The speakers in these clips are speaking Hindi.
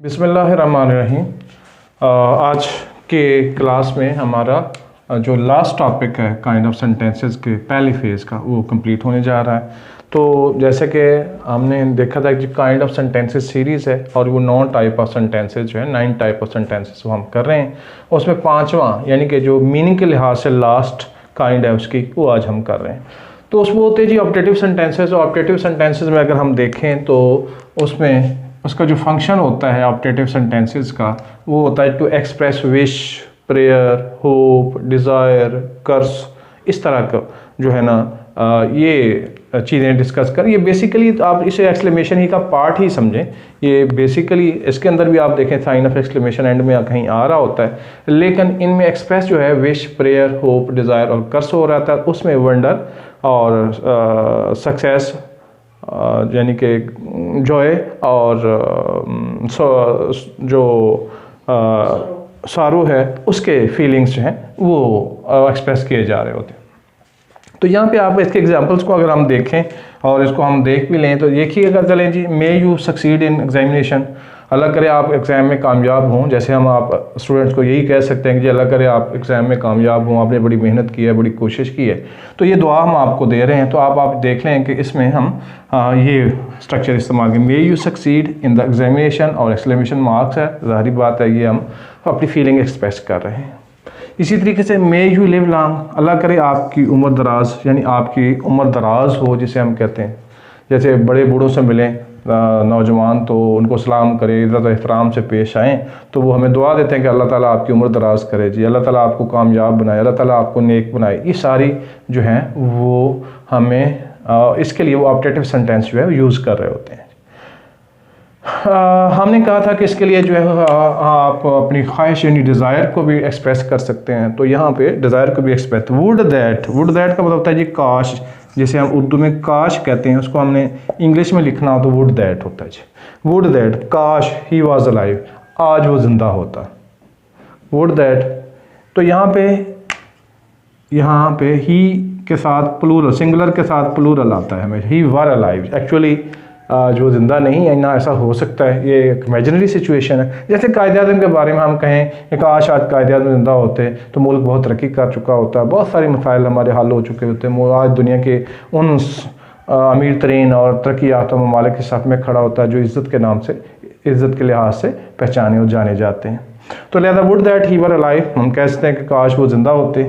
बिस्मिल्लाहिर्रहमानिर्रहीम। आज के क्लास में हमारा जो लास्ट टॉपिक है काइंड ऑफ सेंटेंसेस के पहली फेज़ का वो कंप्लीट होने जा रहा है। तो जैसे कि हमने देखा था कि काइंड ऑफ सेंटेंसेस सीरीज़ है और वो 9 टाइप ऑफ सेंटेंसेस जो है 9 टाइप ऑफ सेंटेंसेस वो हम कर रहे हैं। उसमें 5वां यानी कि जो मीनिंग के लिहाज से लास्ट काइंड है उसकी वो आज हम कर रहे हैं। तो उसमें होते हैं जी ऑब्जेक्टिव सेंटेंसेस। और ऑब्जेक्टिव सेंटेंसेस में अगर हम देखें तो उसमें उसका जो फंक्शन होता है ऑब्जेक्टिव सेंटेंसेस का वो होता है to express wish, prayer, hope, desire, curse, इस तरह का जो है ना ये चीज़ें डिस्कस कर। ये बेसिकली आप इसे एक्सक्लेमेशन ही का पार्ट ही समझें। ये बेसिकली इसके अंदर भी आप देखें साइन ऑफ एक्सक्लेमेशन एंड में कहीं आ रहा होता है, लेकिन इनमें एक्सप्रेस जो है विश, प्रेयर, होप, डिज़ायर और कर्स हो रहा था। उसमें वंडर और सक्सेस यानी कि जॉय और जो सारू है उसके फीलिंग्स जो हैं वो एक्सप्रेस किए जा रहे होते हैं। तो यहाँ पे आप इसके एग्जांपल्स को अगर हम देखें और इसको हम देख भी लें तो देखिएगा चलें जी। May you succeed in examination, Allah करे आप एग्ज़ाम में कामयाब हों। जैसे हम आप स्टूडेंट्स को यही कह सकते हैं कि जी अल्लाह करे आप एग्ज़ाम में कामयाब हों, आपने बड़ी मेहनत की है, बड़ी कोशिश की है। तो ये दुआ हम आपको दे रहे हैं। तो आप देख लें कि इसमें हम ये स्ट्रक्चर इस्तेमाल करें। मे you succeed in the examination और एक्सक्लेमेशन मार्क्स है, ज़ाहिर बात है ये हम अपनी फीलिंग एक्सप्रेस कर रहे हैं। इसी तरीके से मे यू लिव लॉन्ग, अल्लाह करे आपकी उम्र दराज यानी आपकी उम्र दराज हो जिसे हम कहते हैं। जैसे बड़े बूढ़ों से मिलें नौजवान तो उनको सलाम करें, इज़्ज़त एहतराम से पेश आएँ, तो वो हमें दुआ देते हैं कि अल्लाह ताला आपकी उम्र दराज करे जी, अल्लाह ताला आपको कामयाब बनाए, अल्लाह ताला आपको नेक बनाए। ये सारी जो हैं वो हमें इसके लिए वो ऑब्जेक्टिव सेंटेंस जो है यूज़ कर रहे होते हैं। हमने कहा था कि इसके लिए जो है आप अपनी ख्वाहिश यानी डिज़ायर को भी एक्सप्रेस कर सकते हैं। तो यहाँ पे डिज़ायर को भी एक्सप्रेस, वुड दैट का मतलब होता है जी काश, जिसे हम उर्दू में काश कहते हैं, उसको हमने इंग्लिश में लिखना हो तो वुड दैट होता है जी। वुड दैट काश ही वाज अलाइव, आज वो ज़िंदा होता। वुड दैट, तो यहाँ पे ही के साथ प्लूरल, सिंगुलर के साथ प्लूरल आता है हमें, ही वर अलाइव। एक्चुअली जो ज़िंदा नहीं है ना, ऐसा हो सकता है, ये एक इमेजिनरी सिचुएशन है। जैसे कायद-ए-आज़म के बारे में हम कहें कि काश आज कायद-ए-आज़म ज़िंदा होते तो मुल्क बहुत तरक्की कर चुका होता, बहुत सारे मसाइल हमारे हल हो चुके होते, आज दुनिया के उन अमीर तरीन और तरक्की याफ्ता ममालिक के साथ में खड़ा होता है जो इज़्ज़त के नाम से, इज़्ज़त के लिहाज से पहचाने और जाने जाते हैं। तो लिहाजा would that he were alive, हम कह सकते हैं कि काश वो ज़िंदा होते।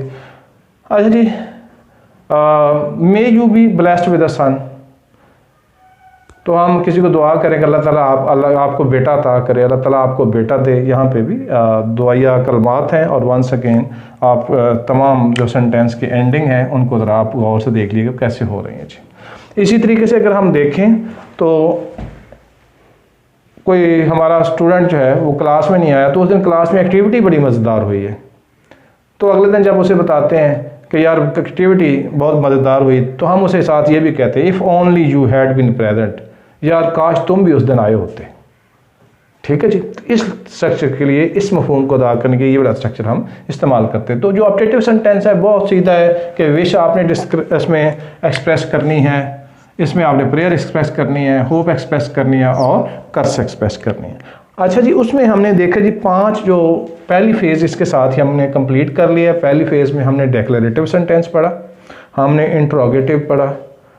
अच्छा जी, may you be blessed with a son, तो हम किसी को दुआ करें कि अल्लाह ताला अल्लाह आपको बेटा अता करे, अल्लाह ताला आपको बेटा दे। यहाँ पे भी दुआया कलमात हैं। और वंस अगेन आप तमाम जो सेंटेंस की एंडिंग है उनको ज़रा आप गौर से देख लीजिएगा कैसे हो रही हैं जी। इसी तरीके से अगर हम देखें तो कोई हमारा स्टूडेंट जो है वो क्लास में नहीं आया, तो उस दिन क्लास में एक्टिविटी बड़ी मज़ेदार हुई है। तो अगले दिन जब उसे बताते हैं कि यार एक्टिविटी बहुत मज़ेदार हुई, तो हम उसे साथ ये भी कहते हैं if only you had been present, यार काश तुम भी उस दिन आए होते। ठीक है जी। तो इस स्ट्रक्चर के लिए, इस मफहूम को अदा करने के लिए ये बड़ा स्ट्रक्चर हम इस्तेमाल करते हैं। तो जो ऑब्जेक्टिव सेंटेंस है बहुत सीधा है कि विश आपने इसमें एक्सप्रेस करनी है, इसमें आपने प्रेयर एक्सप्रेस करनी है, होप एक्सप्रेस करनी है और कर्स एक्सप्रेस करनी है। अच्छा जी, उसमें हमने देखा जी 5 जो पहली फेज़ इसके साथ ही हमने कंप्लीट कर लिया। पहली फेज़ में हमने डिक्लेरेटिव सेंटेंस पढ़ा, हमने इंट्रोगेटिव पढ़ा,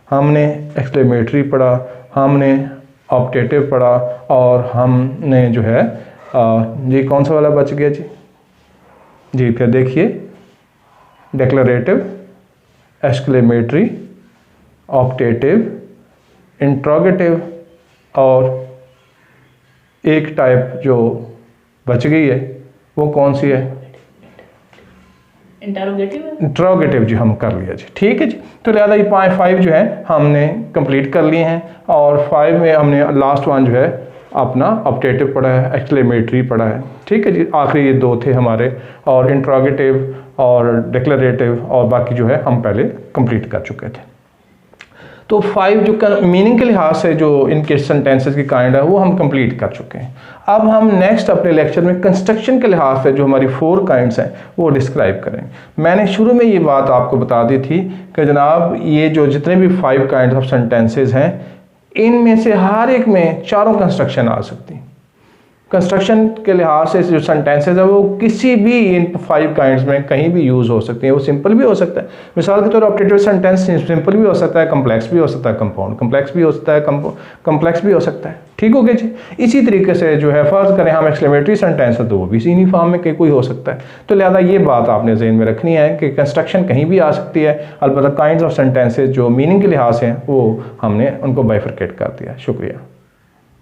हमने एक्सक्लेमेटरी पढ़ा, हमने ऑब्जेक्टिव पढ़ा और हमने जो है जी कौन सा वाला बच गया जी, फिर देखिए डिक्लेरेटिव, एक्सक्लेमेटरी, ऑब्जेक्टिव, इंट्रोगेटिव और एक टाइप जो बच गई है वो कौन सी है? इंट्रोगेटिव जी हम कर लिया जी। ठीक है जी। तो लिहाजा ये 5 जो है हमने कंप्लीट कर लिए हैं। और 5 में हमने लास्ट वन जो है अपना ऑब्जेक्टिव पढ़ा है, एक्सक्लेमेटरी पढ़ा है। ठीक है जी। आखिरी ये 2 थे हमारे, और इंट्रोगेटिव और डिक्लेरेटिव और बाकी जो है हम पहले कंप्लीट कर चुके थे। तो 5 जो मीनिंग के लिहाज से जो इनके सेंटेंसेस की काइंड है वो हम कंप्लीट कर चुके हैं। अब हम नेक्स्ट अपने लेक्चर में कंस्ट्रक्शन के लिहाज से जो हमारी 4 काइंड्स हैं वो डिस्क्राइब करेंगे। मैंने शुरू में ये बात आपको बता दी थी कि जनाब ये जो जितने भी 5 काइंड्स ऑफ सेंटेंसेस हैं इनमें से हर एक में चारों कंस्ट्रक्शन आ सकती। कंस्ट्रक्शन के लिहाज से जो सेंटेंसेज है वो किसी भी इन 5 काइंड्स में कहीं भी यूज़ हो सकती हैं। वो सिंपल भी हो सकता है, मिसाल के तौर पर ऑप्टेटिव सेंटेंस सिंपल भी हो सकता है, कम्प्लेक्स भी हो सकता है, कंपाउंड कम्प्लेक्स भी हो सकता है, कम्प्लेक्स भी हो सकता है। ठीक हो गया जी। इसी तरीके से जो है फ़र्ज़ करें हम एक्सक्लेमेटरी सेंटेंस है तो वो भी इसी फॉर्म में कोई हो सकता है। तो लिहाजा ये बात आपने ज़हन में रखनी है कि कंस्ट्रक्शन कहीं भी आ सकती है, अलबत्ता काइंड्स ऑफ सेंटेंसेज जो मीनिंग के लिहाज से हैं वो हमने उनको बाइफरकेट कर दिया। शुक्रिया।